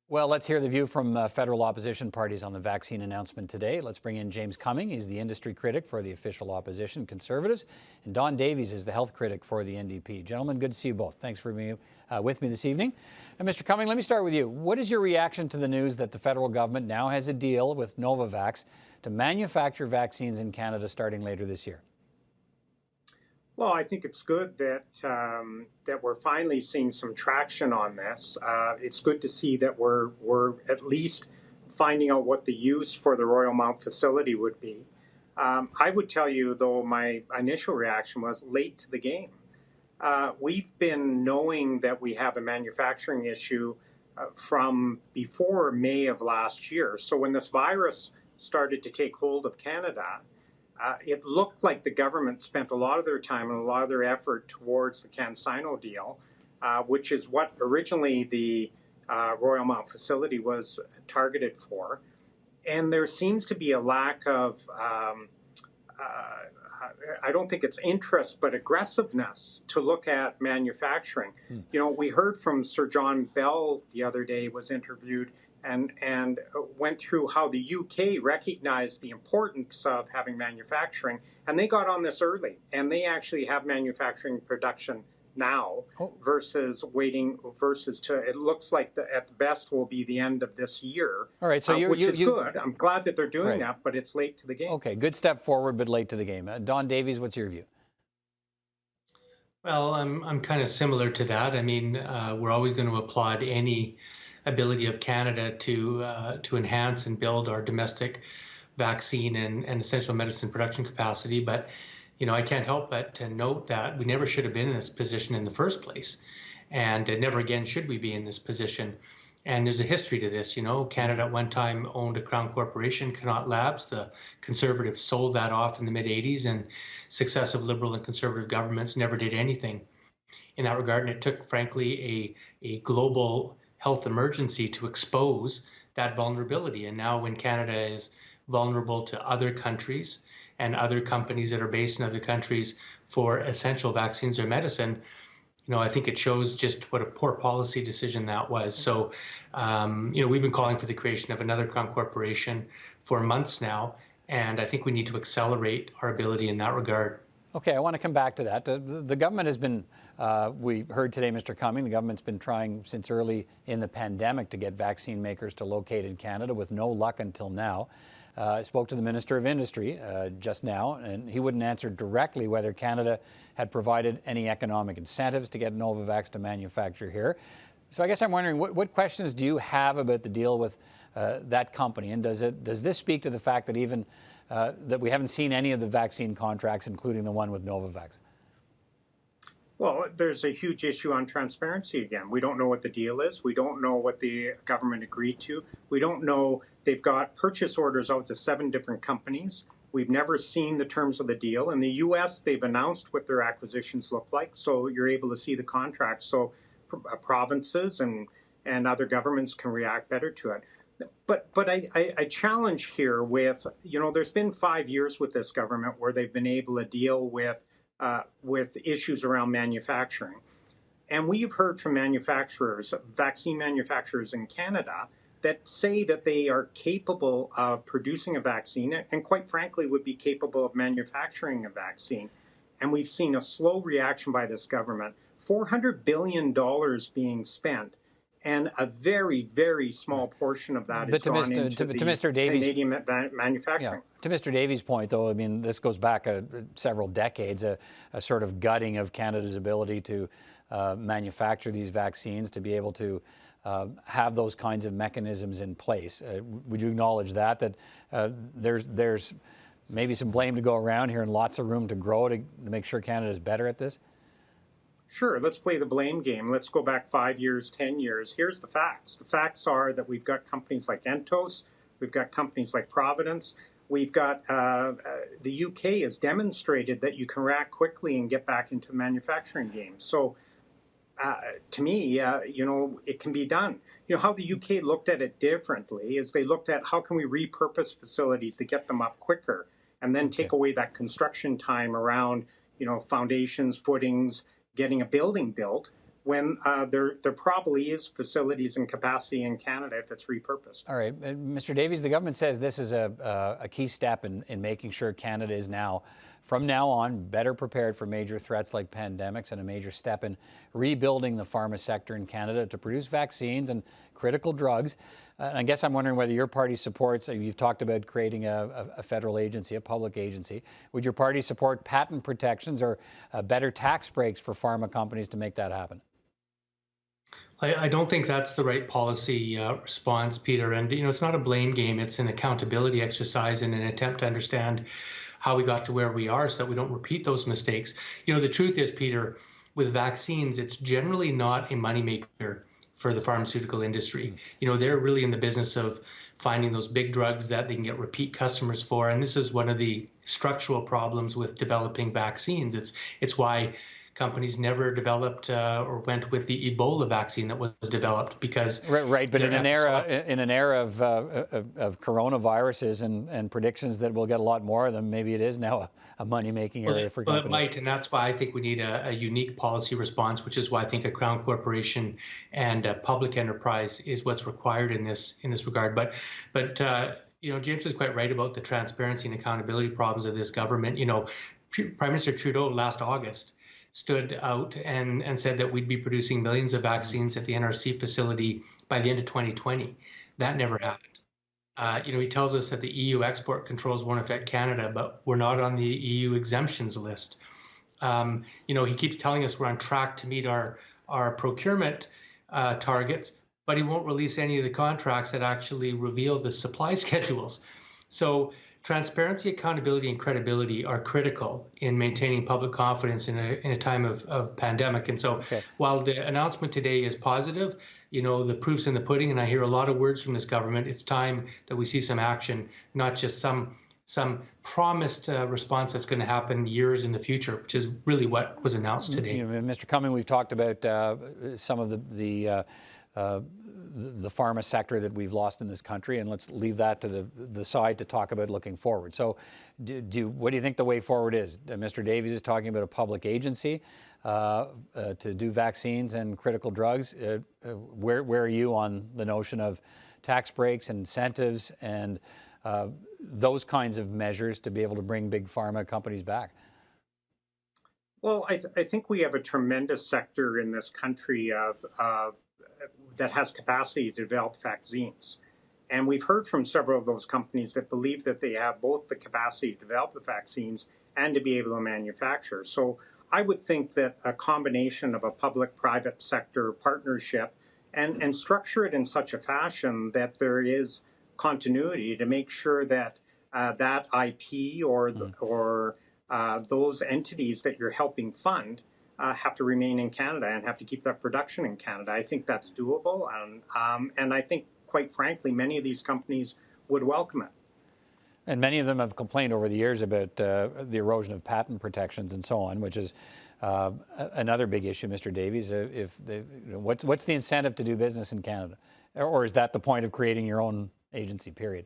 Well, let's hear the view from federal opposition parties on the vaccine announcement today. Let's bring in James Cumming. He's the industry critic for the official opposition, Conservatives. And Don Davies is the health critic for the NDP. Gentlemen, good to see you both. Thanks for being with me this evening. And Mr. Cumming, let me start with you. What is your reaction to the news that the federal government now has a deal with Novavax to manufacture vaccines in Canada starting later this year? Well, I think it's good that that we're finally seeing some traction on this. It's good to see that we're at least finding out what the use for the Royal Mount facility would be. I would tell you, though, my initial reaction was late to the game. We've been knowing that we have a manufacturing issue from before May of last year. So when this virus started to take hold of Canada, it looked like the government spent a lot of their time and a lot of their effort towards the CanSino deal, which is what originally the Royal Mount facility was targeted for. And there seems to be a lack of, I don't think it's interest, but aggressiveness to look at manufacturing. You know, we heard from Sir John Bell the other day, was interviewed, and went through how the UK recognized the importance of having manufacturing, and they got on this early, and they actually have manufacturing production now versus waiting, it looks like at the best will be the end of this year. All right, so which is good. I'm glad that they're doing that, but it's late to the game. Okay, good step forward, but late to the game. Don Davies, what's your view? Well, I'm kind of similar to that. I mean, we're always going to applaud any ability of Canada to enhance and build our domestic vaccine and essential medicine production capacity. But, you know, I can't help but to note that we never should have been in this position in the first place. And never again should we be in this position. And there's a history to this. You know, Canada at one time owned a Crown corporation, Connaught Labs. The Conservatives sold that off in the mid-'80s, and successive Liberal and Conservative governments never did anything in that regard. And it took, frankly, a global health emergency to expose that vulnerability. And now when Canada is vulnerable to other countries and other companies that are based in other countries for essential vaccines or medicine, you know, I think it shows just what a poor policy decision that was. So, you know, we've been calling for the creation of another Crown corporation for months now, and I think we need to accelerate our ability in that regard. Okay, I want to come back to that. The government has been, we heard today, Mr. Cumming, the government's been trying since early in the pandemic to get vaccine makers to locate in Canada with no luck until now. I spoke to the Minister of Industry just now, and he wouldn't answer directly whether Canada had provided any economic incentives to get Novavax to manufacture here. So I guess I'm wondering, what questions do you have about the deal with that company? And does this speak to the fact that even that we haven't seen any of the vaccine contracts, including the one with Novavax? Well, there's a huge issue on transparency again. We don't know what the deal is. We don't know what the government agreed to. We don't know. They've got purchase orders out to 7 different companies. We've never seen the terms of the deal. In the U.S., they've announced what their acquisitions look like, so you're able to see the contracts. So provinces and other governments can react better to it. But I challenge here with, you know, there's been 5 years with this government where they've been able to deal with issues around manufacturing. And we've heard from manufacturers, vaccine manufacturers in Canada, that say that they are capable of producing a vaccine and quite frankly would be capable of manufacturing a vaccine. And we've seen a slow reaction by this government, $400 billion being spent, and a very, very small portion of that is gone into the Canadian manufacturing. Yeah. To Mr. Davies' point, though, I mean, this goes back several decades, a sort of gutting of Canada's ability to manufacture these vaccines, to be able to have those kinds of mechanisms in place. Would you acknowledge that there's maybe some blame to go around here and lots of room to grow to make sure Canada is better at this? Sure, let's play the blame game. Let's go back 5 years, 10 years. Here's the facts. The facts are that we've got companies like Entos, we've got companies like Providence, we've got the UK has demonstrated that you can react quickly and get back into the manufacturing game. So to me, you know, it can be done. You know, how the UK looked at it differently is they looked at how can we repurpose facilities to get them up quicker and then take away that construction time around, you know, foundations, footings, getting a building built. when there probably is facilities and capacity in Canada if it's repurposed. All right, Mr. Davies, the government says this is a key step in making sure Canada is now, from now on, better prepared for major threats like pandemics, and a major step in rebuilding the pharma sector in Canada to produce vaccines and critical drugs. I guess I'm wondering whether your party supports, you've talked about creating a federal agency, a public agency. Would your party support patent protections or better tax breaks for pharma companies to make that happen? I don't think that's the right policy response, Peter. And, it's not a blame game. It's an accountability exercise in an attempt to understand how we got to where we are so that we don't repeat those mistakes. The truth is, Peter, with vaccines, it's generally not a moneymaker for the pharmaceutical industry. They're really in the business of finding those big drugs that they can get repeat customers for. And this is one of the structural problems with developing vaccines. It's why companies never developed or went with the Ebola vaccine that was developed, because right. But in an era of coronaviruses and predictions that we'll get a lot more of them, maybe it is now a money-making area for companies. Well, it might, and that's why I think we need a unique policy response, which is why I think a crown corporation and a public enterprise is what's required in this regard. But James is quite right about the transparency and accountability problems of this government. Prime Minister Trudeau last August stood out and said that we'd be producing millions of vaccines at the NRC facility by the end of 2020. That never happened. He tells us that the EU export controls won't affect Canada, but we're not on the EU exemptions list. He keeps telling us we're on track to meet our procurement targets, but he won't release any of the contracts that actually reveal the supply schedules. So transparency, accountability, and credibility are critical in maintaining public confidence in a time of pandemic. And so while the announcement today is positive, the proof's in the pudding, and I hear a lot of words from this government. It's time that we see some action, not just some promised response that's going to happen years in the future, which is really what was announced today. Mr. Cumming, we've talked about some of the pharma sector that we've lost in this country, and let's leave that to the side to talk about looking forward. So what do you think the way forward is? Mr. Davies is talking about a public agency to do vaccines and critical drugs. Where are you on the notion of tax breaks, incentives, and those kinds of measures to be able to bring big pharma companies back? Well, I think we have a tremendous sector in this country that has capacity to develop vaccines. And we've heard from several of those companies that believe that they have both the capacity to develop the vaccines and to be able to manufacture. So I would think that a combination of a public-private sector partnership and structure it in such a fashion that there is continuity to make sure that that IP or those entities that you're helping fund have to remain in Canada and have to keep that production in Canada. I think that's doable, and I think, quite frankly, many of these companies would welcome it. And many of them have complained over the years about the erosion of patent protections and so on, which is another big issue, Mr. Davies. What's the incentive to do business in Canada? Or is that the point of creating your own agency, period?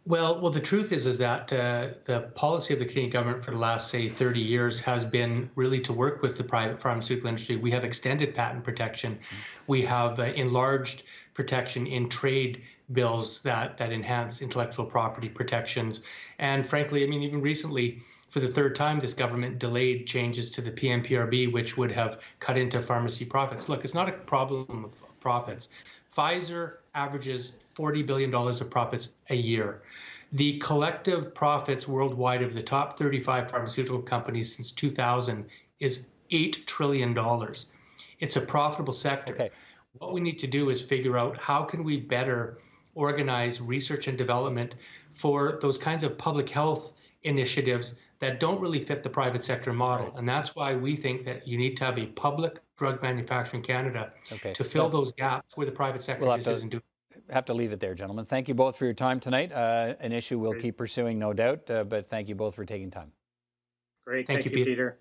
Well, the truth is that the policy of the Canadian government for the last, say, 30 years has been really to work with the private pharmaceutical industry. We have extended patent protection. We have enlarged protection in trade bills that enhance intellectual property protections. And frankly, even recently, for the third time, this government delayed changes to the PMPRB, which would have cut into pharmacy profits. Look, it's not a problem of profits. Pfizer averages $40 billion of profits a year. The collective profits worldwide of the top 35 pharmaceutical companies since 2000 is $8 trillion. It's a profitable sector. Okay. What we need to do is figure out how can we better organize research and development for those kinds of public health initiatives that don't really fit the private sector model. And that's why we think that you need to have a public drug manufacturing Canada to fill those gaps where the private sector just isn't doing. Have to leave it there, gentlemen. Thank you both for your time tonight. An issue we'll keep pursuing, no doubt, but thank you both for taking time. Great. Thank you, Peter.